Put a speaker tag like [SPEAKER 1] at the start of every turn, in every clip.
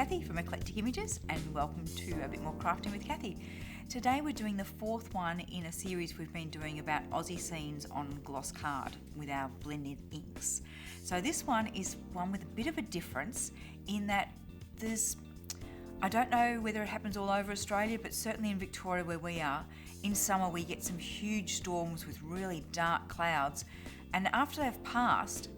[SPEAKER 1] Kathy from Eclectic Images, and welcome to A Bit More Crafting with Kathy. Today we're doing the fourth one in a series we've been doing about Aussie scenes on gloss card with our blended inks. So this one is one with a bit of a difference in that I don't know whether it happens all over Australia, but certainly in Victoria where we are, in summer we get some huge storms with really dark clouds, and after they've passed,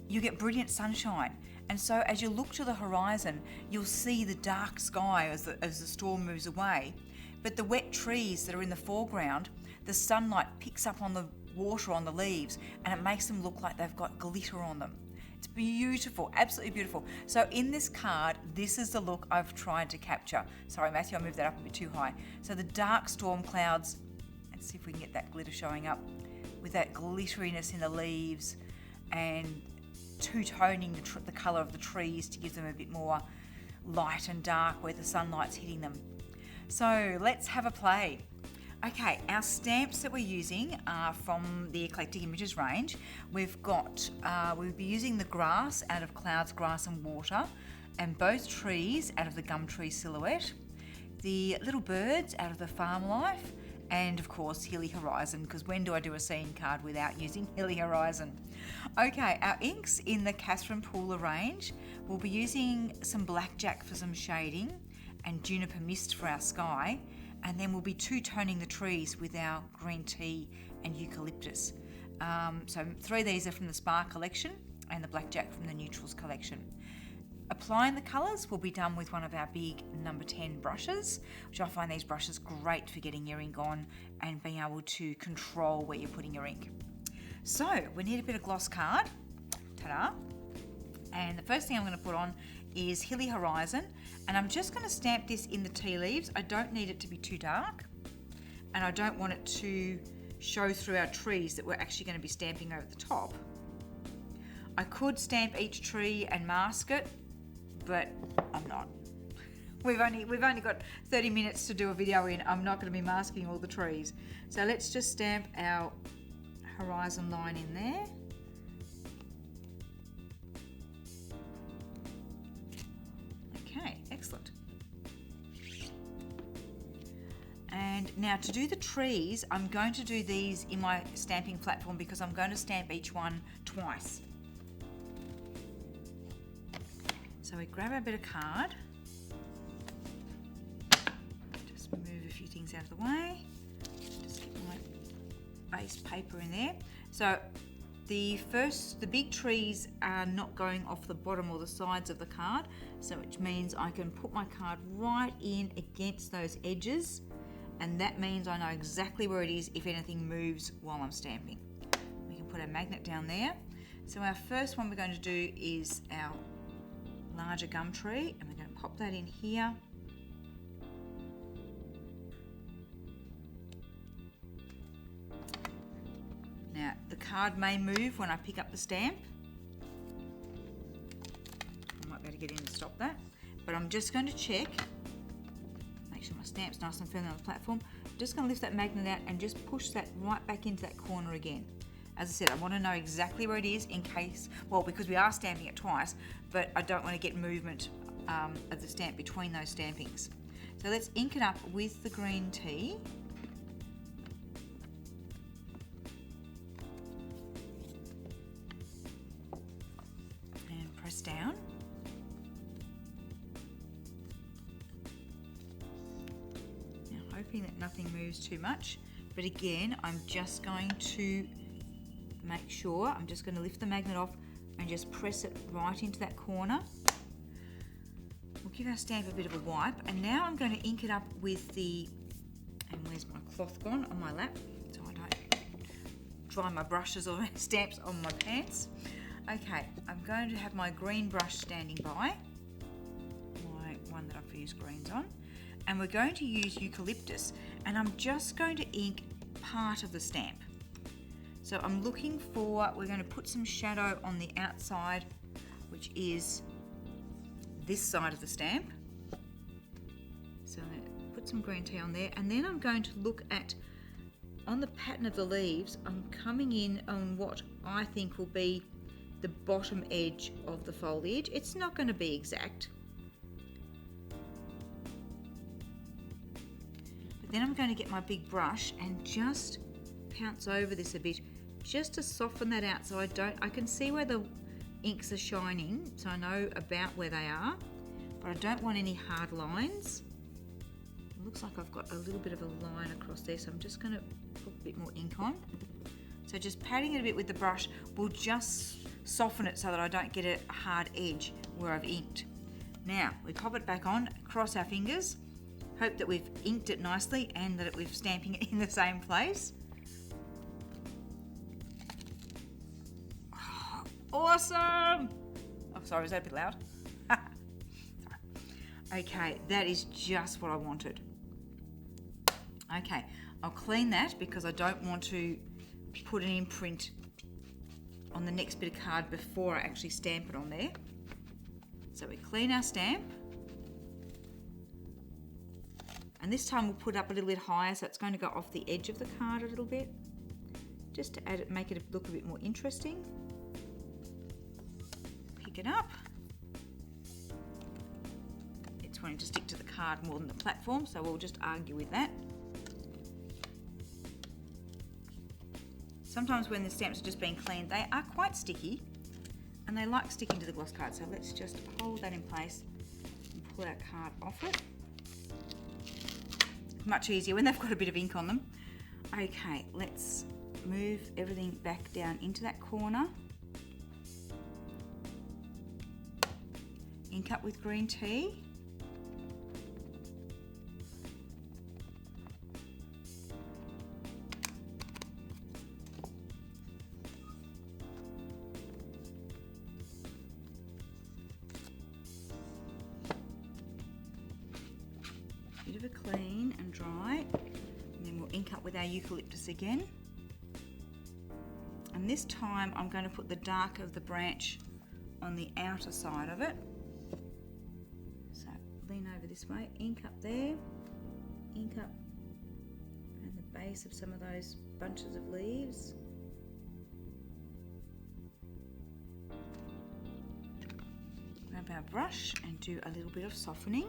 [SPEAKER 1] you get brilliant sunshine. And so as you look to the horizon, you'll see the dark sky as the storm moves away. But the wet trees that are in the foreground, the sunlight picks up on the water on the leaves and it makes them look like they've got glitter on them. It's beautiful, absolutely beautiful. So in this card, this is the look I've tried to capture. Sorry, Matthew, I moved that up a bit too high. So the dark storm clouds, let's see if we can get that glitter showing up, with that glitteriness in the leaves and two-toning the colour of the trees to give them a bit more light and dark where the sunlight's hitting them. So let's have a play. Okay, our stamps that we're using are from the Eclectic Images range. We'll be using the grass out of Clouds, Grass and Water, and both trees out of the Gum Tree Silhouette, the little birds out of the Farm Life, and of course Hilly Horizon, because when do I do a scene card without using Hilly Horizon? Okay, our inks in the Catherine Pooler range, we'll be using some Blackjack for some shading and Juniper Mist for our sky, and then we'll be two-toning the trees with our green tea and Eucalyptus. So 3 of these are from the Spark collection and the Blackjack from the Neutrals collection. Applying the colours will be done with one of our big number 10 brushes, which I find these brushes great for getting your ink on and being able to control where you're putting your ink. So we need a bit of gloss card, ta-da, and the first thing I'm going to put on is Hilly Horizon, and I'm just going to stamp this in the tea leaves. I don't need it to be too dark, and I don't want it to show through our trees that we're actually going to be stamping over the top. I could stamp each tree and mask it, but I'm not. We've only got 30 minutes to do a video in. I'm not going to be masking all the trees. So let's just stamp our horizon line in there. Okay, excellent. And now to do the trees, I'm going to do these in my stamping platform because I'm going to stamp each one twice. So we grab our bit of card, just move a few things out of the way, just get my base paper in there. So the big trees are not going off the bottom or the sides of the card, so which means I can put my card right in against those edges, and that means I know exactly where it is if anything moves while I'm stamping. We can put our magnet down there. So our first one we're going to do is our larger gum tree, and we're going to pop that in here. Now the card may move when I pick up the stamp. I might be able to get in and stop that, but I'm just going to check, make sure my stamp's nice and firm on the platform. I'm just going to lift that magnet out and just push that right back into that corner again. As I said, I want to know exactly where it is in case, well, because we are stamping it twice, but I don't want to get movement of the stamp between those stampings. So let's ink it up with the green tea. And press down. Now, hoping that nothing moves too much, but again, I'm just going to make sure, I'm just going to lift the magnet off and just press it right into that corner. We'll give our stamp a bit of a wipe, and now I'm going to ink it up with the, and where's my cloth gone, on my lap, so I don't dry my brushes or stamps on my pants. Okay, I'm going to have my green brush standing by, my one that I've used greens on, and we're going to use Eucalyptus, and I'm just going to ink part of the stamp. So I'm looking for, we're going to put some shadow on the outside, which is this side of the stamp. So I'm going to put some green tea on there, and then I'm going to look at, on the pattern of the leaves, I'm coming in on what I think will be the bottom edge of the foliage. It's not going to be exact, Then I'm going to get my big brush and just pounce over this a bit, just to soften that out so I can see where the inks are shining, so I know about where they are, but I don't want any hard lines. It looks like I've got a little bit of a line across there, so I'm just going to put a bit more ink on. So just patting it a bit with the brush will just soften it so that I don't get a hard edge where I've inked. Now we pop it back on, cross our fingers, hope that we've inked it nicely and that we're stamping it in the same place. Oh, awesome! Oh, sorry, was that a bit loud? Okay, that is just what I wanted. Okay, I'll clean that because I don't want to put an imprint on the next bit of card before I actually stamp it on there. So we clean our stamp, and this time we'll put it up a little bit higher so it's going to go off the edge of the card a little bit, just to add it, make it look a bit more interesting. Pick it up. It's wanting to stick to the card more than the platform, so we'll just argue with that. Sometimes when the stamps are just being cleaned, they are quite sticky and they like sticking to the gloss card. So let's just hold that in place and pull our card off it. Much easier when they've got a bit of ink on them. Okay, let's move everything back down into that corner. Ink up with green tea. Bit of a clean and dry, and then we'll ink up with our eucalyptus again. And this time I'm going to put the dark of the branch on the outer side of it. So lean over this way, ink up there, ink up around the base of some of those bunches of leaves. Grab our brush and do a little bit of softening.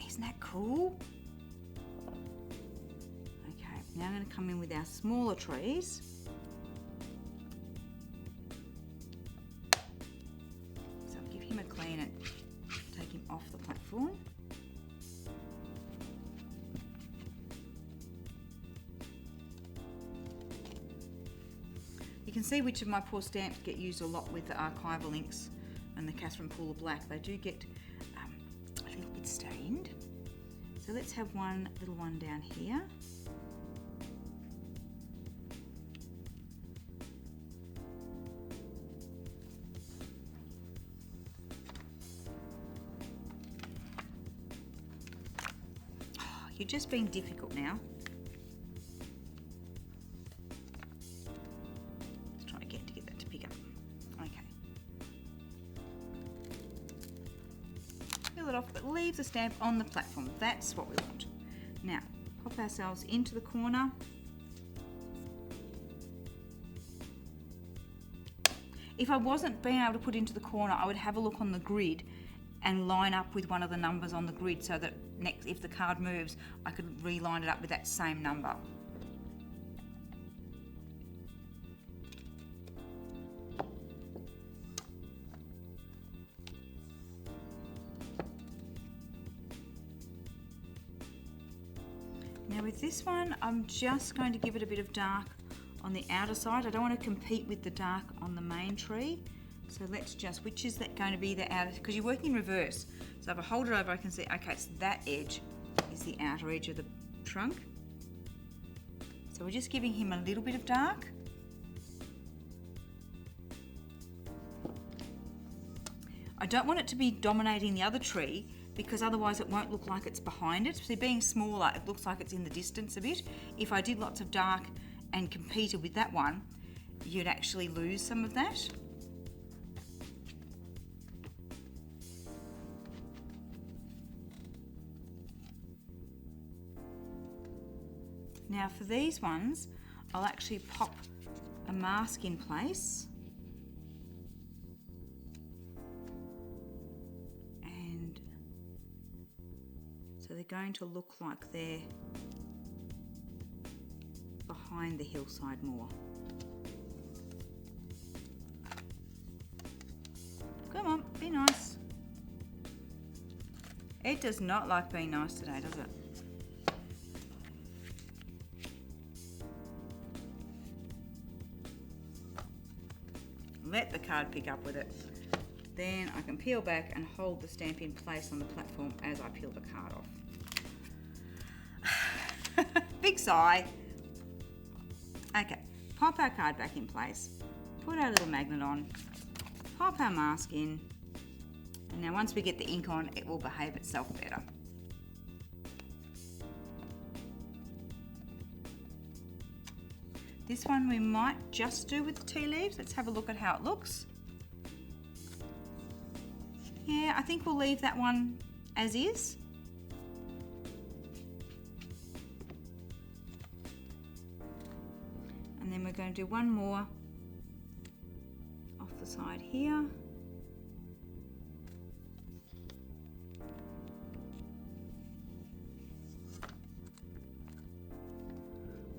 [SPEAKER 1] Isn't that cool? Okay, now I'm going to come in with our smaller trees. So I'll give him a clean and take him off the platform. You can see which of my poor stamps get used a lot with the archival inks and the Catherine Pooler Black. They do get a little bit stained. So let's have one little one down here. Oh, you're just being difficult now. Let's try again to get that to pick up. Okay. Peel it off, but leave the stamp on the platform. That's what we want. Now, pop ourselves into the corner. If I wasn't being able to put into the corner, I would have a look on the grid and line up with one of the numbers on the grid so that next, if the card moves, I could reline it up with that same number. Now with this one, I'm just going to give it a bit of dark on the outer side. I don't want to compete with the dark on the main tree. So let's just, which is that going to be the outer, because you're working in reverse. So if I hold it over, I can see, okay, so that edge is the outer edge of the trunk. So we're just giving him a little bit of dark. I don't want it to be dominating the other tree because otherwise it won't look like it's behind it. See, being smaller, it looks like it's in the distance a bit. If I did lots of dark and competed with that one, you'd actually lose some of that. Now for these ones, I'll actually pop a mask in place. And so they're going to look like they're behind the hillside more. Come on, be nice. It does not like being nice today, does it? Let the card pick up with it. Then I can peel back and hold the stamp in place on the platform as I peel the card off. Big sigh. Okay, pop our card back in place, put our little magnet on, pop our mask in, and now once we get the ink on, it will behave itself better. This one we might just do with the tea leaves. Let's have a look at how it looks. Yeah, I think we'll leave that one as is. And then we're going to do one more off the side here.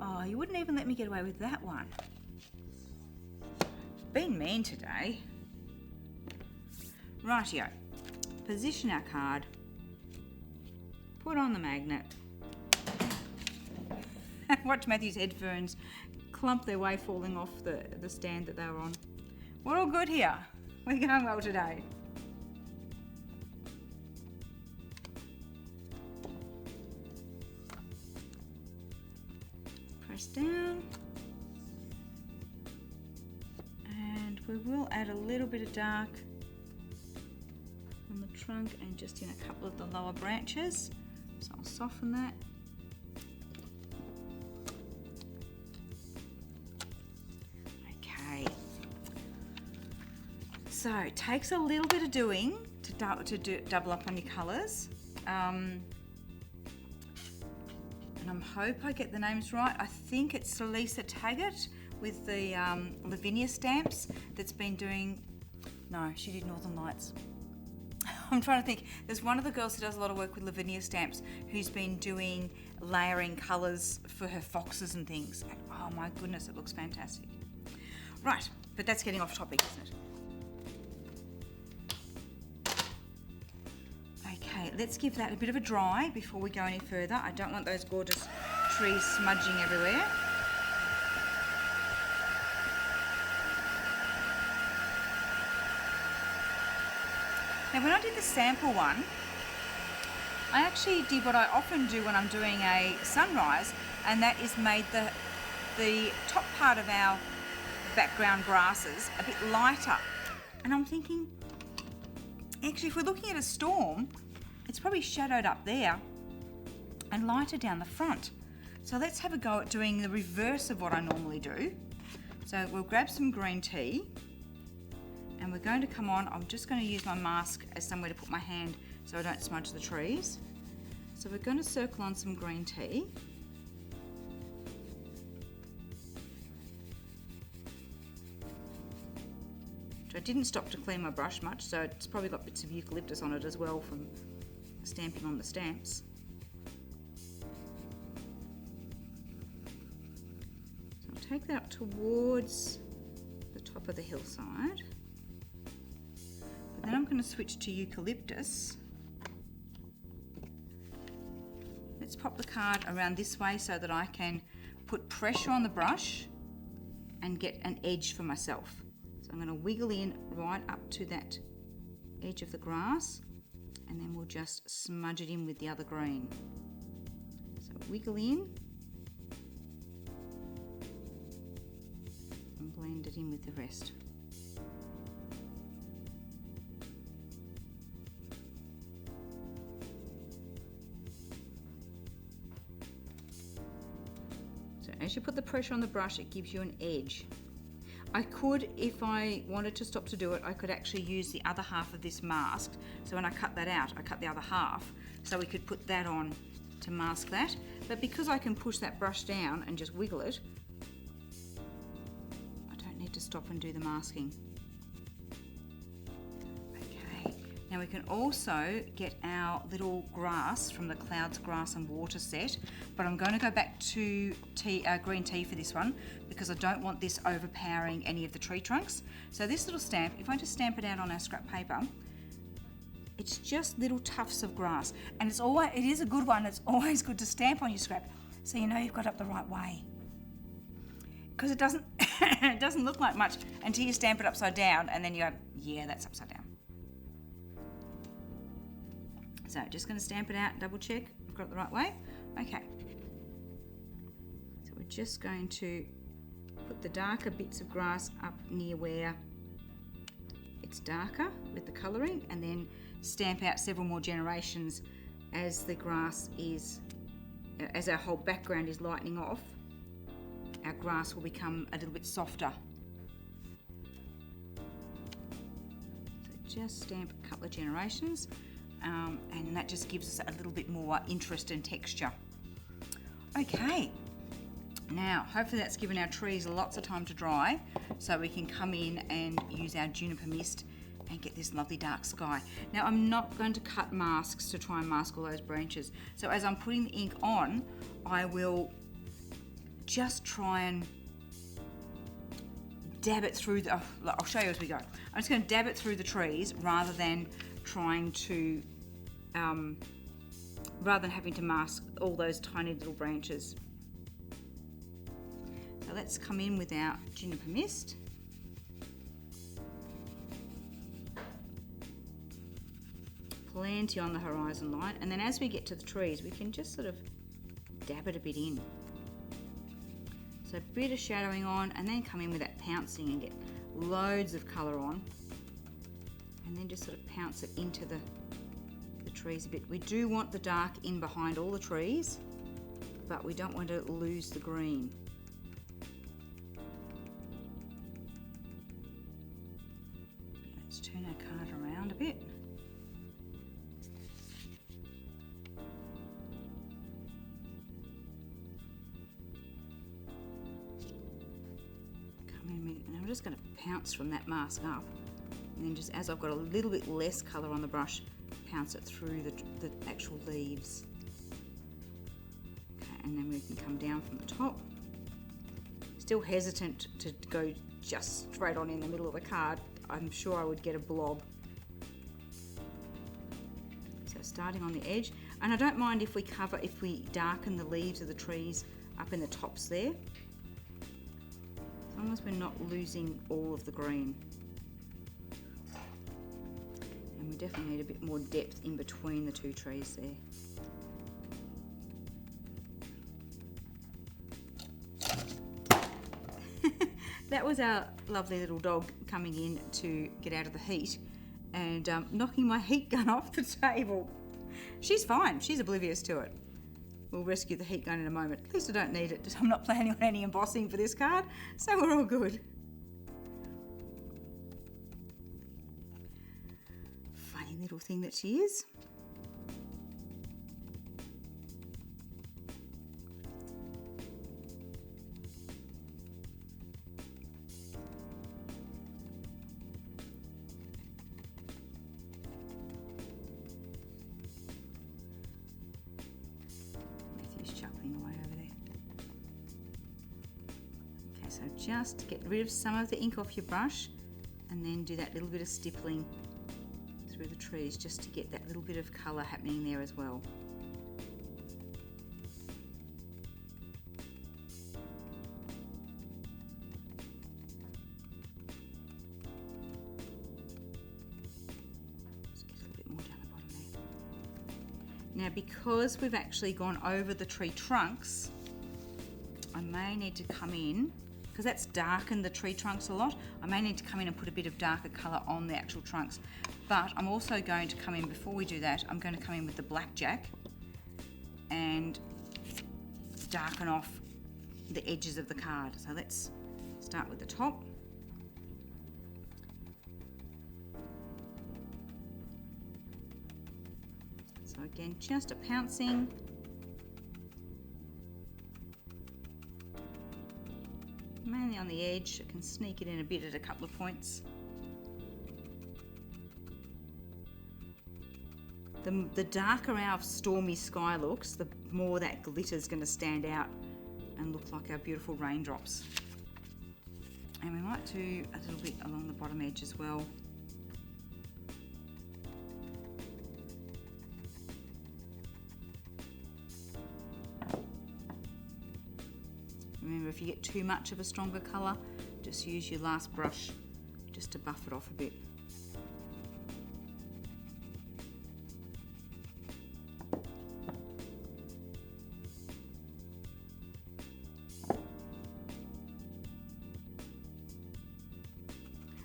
[SPEAKER 1] Oh, you wouldn't even let me get away with that one. Been mean today. Rightio. Position our card. Put on the magnet. Watch Matthew's head ferns clump their way falling off the stand that they were on. We're all good here. We're going well today. Press down. And we will add a little bit of dark on the trunk and just in a couple of the lower branches. So I'll soften that. Okay. So it takes a little bit of doing to double up on your colours. And I hope I get the names right. I think it's Lisa Taggart with the Lavinia stamps that's been doing, no, she did Northern Lights. I'm trying to think. There's one of the girls who does a lot of work with Lavinia stamps who's been doing layering colours for her foxes and things. And, oh my goodness, it looks fantastic. Right, but that's getting off topic, isn't it? Okay, let's give that a bit of a dry before we go any further. I don't want those gorgeous trees smudging everywhere. Now when I did the sample one, I actually did what I often do when I'm doing a sunrise, and that is made the top part of our background grasses a bit lighter. And I'm thinking, actually if we're looking at a storm, it's probably shadowed up there and lighter down the front. So let's have a go at doing the reverse of what I normally do. So we'll grab some green tea and we're going to come on. I'm just going to use my mask as somewhere to put my hand so I don't smudge the trees. So we're going to circle on some green tea. I didn't stop to clean my brush much, so it's probably got bits of eucalyptus on it as well from stamping on the stamps. So I'll take that up towards the top of the hillside. But then I'm going to switch to eucalyptus. Let's pop the card around this way so that I can put pressure on the brush and get an edge for myself. I'm going to wiggle in right up to that edge of the grass, and then we'll just smudge it in with the other green. So wiggle in and blend it in with the rest. So as you put the pressure on the brush, it gives you an edge. I could, if I wanted to stop to do it, I could actually use the other half of this mask. So when I cut that out, I cut the other half, so we could put that on to mask that. But because I can push that brush down and just wiggle it, I don't need to stop and do the masking. Okay, now we can also get our little grass from the Clouds Grass and Water set, but I'm going to go back to green tea for this one because I don't want this overpowering any of the tree trunks. So this little stamp, if I just stamp it out on our scrap paper, it's just little tufts of grass, and it is a good one. It's always good to stamp on your scrap so you know you've got it the right way, because it doesn't it doesn't look like much until you stamp it upside down and then you go, yeah, that's upside down. So just going to stamp it out, double check I've got it the right way. Okay, so we're just going to put the darker bits of grass up near where it's darker with the colouring, and then stamp out several more generations as the grass is, as our whole background is lightening off, our grass will become a little bit softer. So just stamp a couple of generations, and that just gives us a little bit more interest and texture. Okay, now hopefully that's given our trees lots of time to dry so we can come in and use our Juniper mist and get this lovely dark sky. Now I'm not going to cut masks to try and mask all those branches. So as I'm putting the ink on, I will just try and dab it through the, I'll show you as we go. I'm just going to dab it through the trees rather than trying to, rather than having to mask all those tiny little branches. So let's come in with our Juniper mist. Plenty on the horizon line, and then as we get to the trees we can just sort of dab it a bit in. So a bit of shadowing on, and then come in with that pouncing and get loads of colour on, and then just sort of pounce it into the trees a bit. We do want the dark in behind all the trees, but we don't want to lose the green. Let's turn our card around a bit. And I'm just going to pounce from that mask up, and then just as I've got a little bit less colour on the brush, pounce it through the actual leaves. Okay, and then we can come down from the top. Still hesitant to go just straight on in the middle of the card. I'm sure I would get a blob. So starting on the edge, and I don't mind if we darken the leaves of the trees up in the tops there, as long as we're not losing all of the green. And we definitely need a bit more depth in between the two trees there. That was our lovely little dog coming in to get out of the heat and knocking my heat gun off the table. She's fine, she's oblivious to it. We'll rescue the heat gun in a moment. At least I don't need it. I'm not planning on any embossing for this card, so we're all good. Funny little thing that she is. Just get rid of some of the ink off your brush, and then do that little bit of stippling through the trees just to get that little bit of colour happening there as well. Just get a little bit more down the bottom there. Now, because we've actually gone over the tree trunks, I may need to come in, because that's darkened the tree trunks a lot, I may need to come in and put a bit of darker colour on the actual trunks. But I'm also going to come in, before we do that, I'm going to come in with the blackjack and darken off the edges of the card. So let's start with the top. So again, just a pouncing mainly on the edge. I can sneak it in a bit at a couple of points. The darker our stormy sky looks, the more that glitter is going to stand out and look like our beautiful raindrops. And we might do a little bit along the bottom edge as well. Remember, if you get too much of a stronger colour, just use your last brush just to buff it off a bit.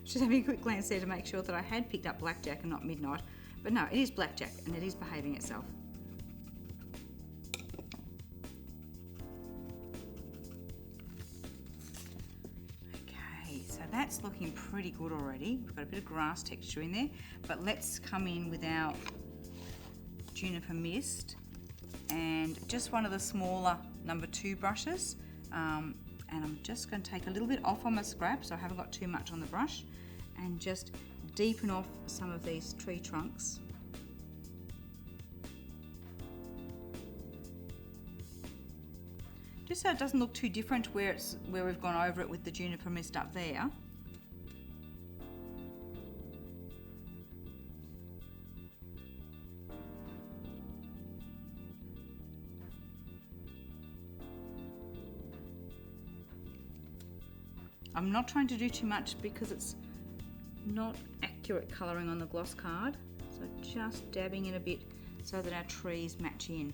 [SPEAKER 1] Just having a quick glance there to make sure that I had picked up Blackjack and not Midnight. But no, it is Blackjack and it is behaving itself. Okay, so that's looking pretty good already. We've got a bit of grass texture in there, but let's come in with our Juniper Mist and just one of the smaller number 2 brushes. And I'm just going to take a little bit off on my scrap so I haven't got too much on the brush, and just deepen off some of these tree trunks. Just so it doesn't look too different where we've gone over it with the Juniper Mist up there. I'm not trying to do too much because it's not accurate colouring on the gloss card, so just dabbing in a bit so that our trees match in.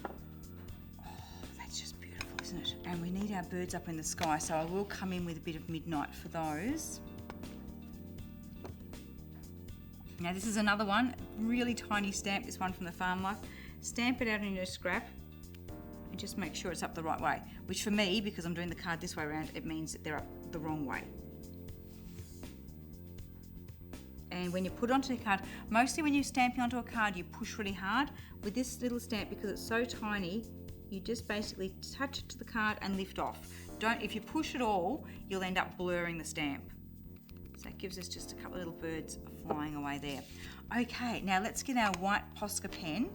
[SPEAKER 1] Oh, that's just beautiful, isn't it? And we need our birds up in the sky, so I will come in with a bit of Midnight for those. Now this is another one, really tiny stamp, this one from the Farm Life. Stamp it out in your scrap and just make sure it's up the right way, which for me, because I'm doing the card this way around, it means that they're up the wrong way. And when you put it onto the card, mostly when you're stamping onto a card, you push really hard. With this little stamp, because it's so tiny, you just basically touch it to the card and lift off. If you push it all, you'll end up blurring the stamp. So it gives us just a couple of little birds flying away there. Okay, now let's get our white Posca pen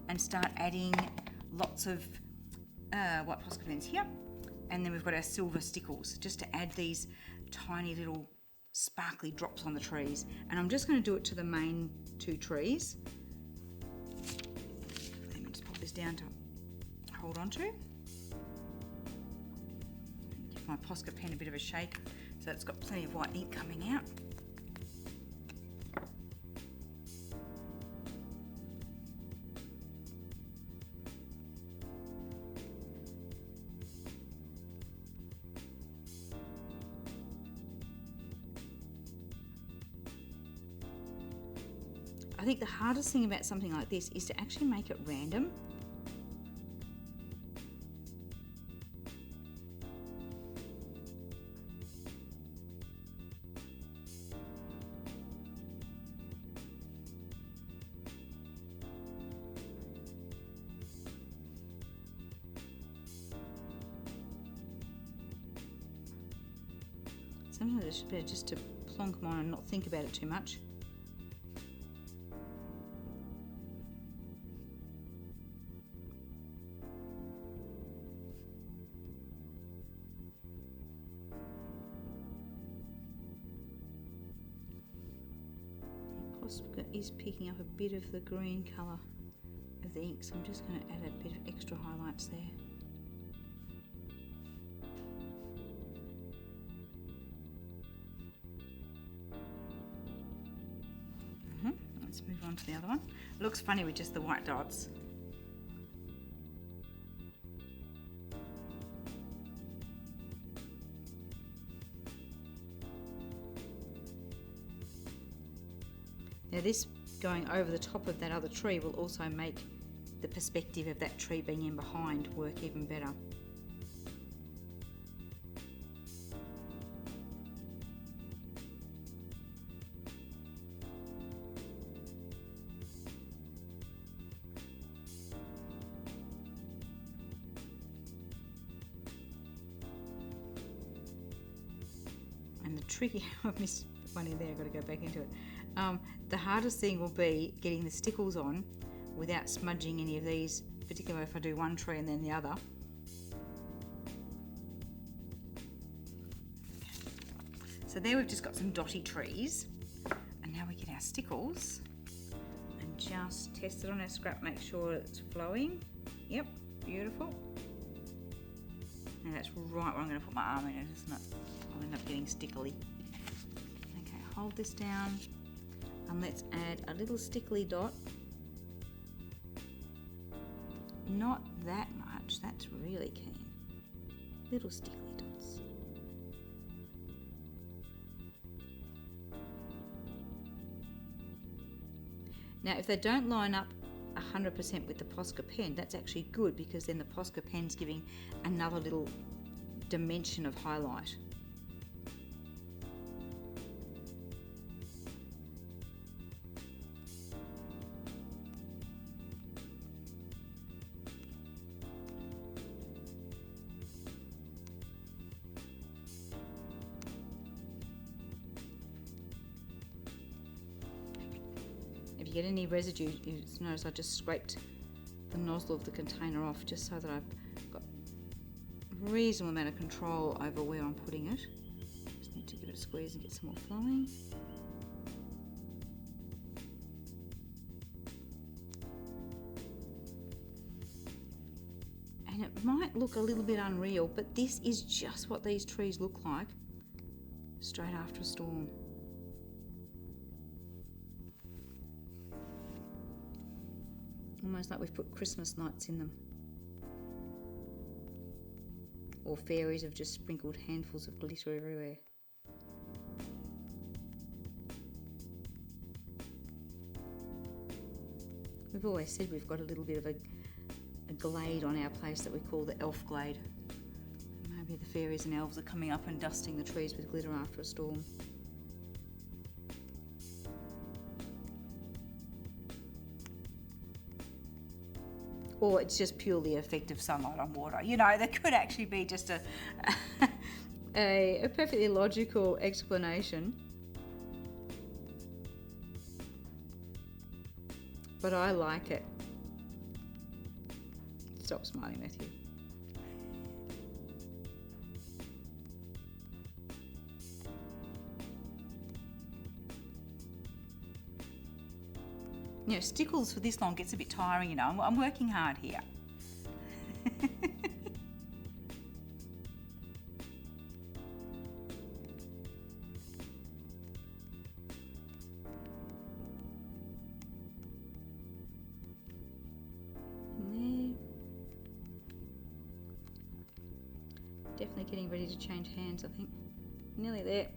[SPEAKER 1] and start adding lots of white Posca pens here. And then we've got our silver stickles, just to add these tiny little sparkly drops on the trees. And I'm just going to do it to the main 2 trees. Let me just pop this down to hold on to. Give my Posca pen a bit of a shake so it's got plenty of white ink coming out. I think the hardest thing about something like this is to actually make it random. Sometimes it's better just to plonk them on and not think about it too much. Posca is picking up a bit of the green colour of the ink, so I'm just going to add a bit of extra highlights there. Let's move on to the other one. It looks funny with just the white dots. Now this going over the top of that other tree will also make the perspective of that tree being in behind work even better. tricky, I've missed one in there, I've got to go back into it. The hardest thing will be getting the stickles on without smudging any of these, particularly if I do one tree and then the other. So there we've just got some dotty trees, and now we get our stickles and just test it on our scrap, make sure it's flowing. Yep, beautiful. Now that's right where I'm going to put my arm in it, isn't it? I'll end up getting stickly. Okay, hold this down and let's add a little stickly dot. Not that much, that's really keen. Little stickly dots. Now if they don't line up 100% with the posca pen, that's actually good, because then the posca pen's giving another little dimension of highlight. If you get any residue, you notice I just scraped the nozzle of the container off, just so that I've got a reasonable amount of control over where I'm putting it. Just need to give it a squeeze and get some more flowing. And it might look a little bit unreal, but this is just what these trees look like straight after a storm. Almost like we've put Christmas lights in them. Or fairies have just sprinkled handfuls of glitter everywhere. We've always said we've got a little bit of a glade on our place that we call the elf glade. Maybe the fairies and elves are coming up and dusting the trees with glitter after a storm. Or it's just purely effective sunlight on water. You know, there could actually be just a perfectly logical explanation. But I like it. Stop smiling, Matthew. You know, stickles for this long gets a bit tiring, you know. I'm working hard here. Definitely getting ready to change hands, I think. Nearly there.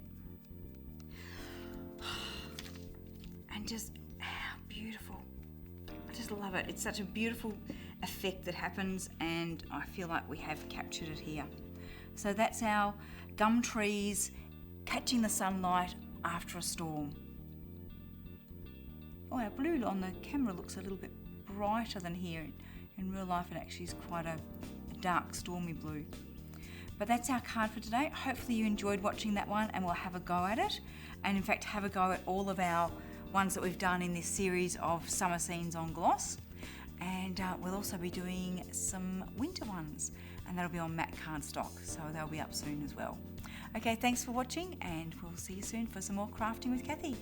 [SPEAKER 1] And just beautiful. I just love it. It's such a beautiful effect that happens, and I feel like we have captured it here. So that's our gum trees catching the sunlight after a storm. Oh, our blue on the camera looks a little bit brighter than here. In real life it actually is quite a dark stormy blue. But that's our card for today. Hopefully you enjoyed watching that one, and we'll have a go at it. And in fact have a go at all of our ones that we've done in this series of summer scenes on gloss, and we'll also be doing some winter ones, and that'll be on matte cardstock, so they'll be up soon as well. Okay, thanks for watching, and we'll see you soon for some more crafting with Kathy.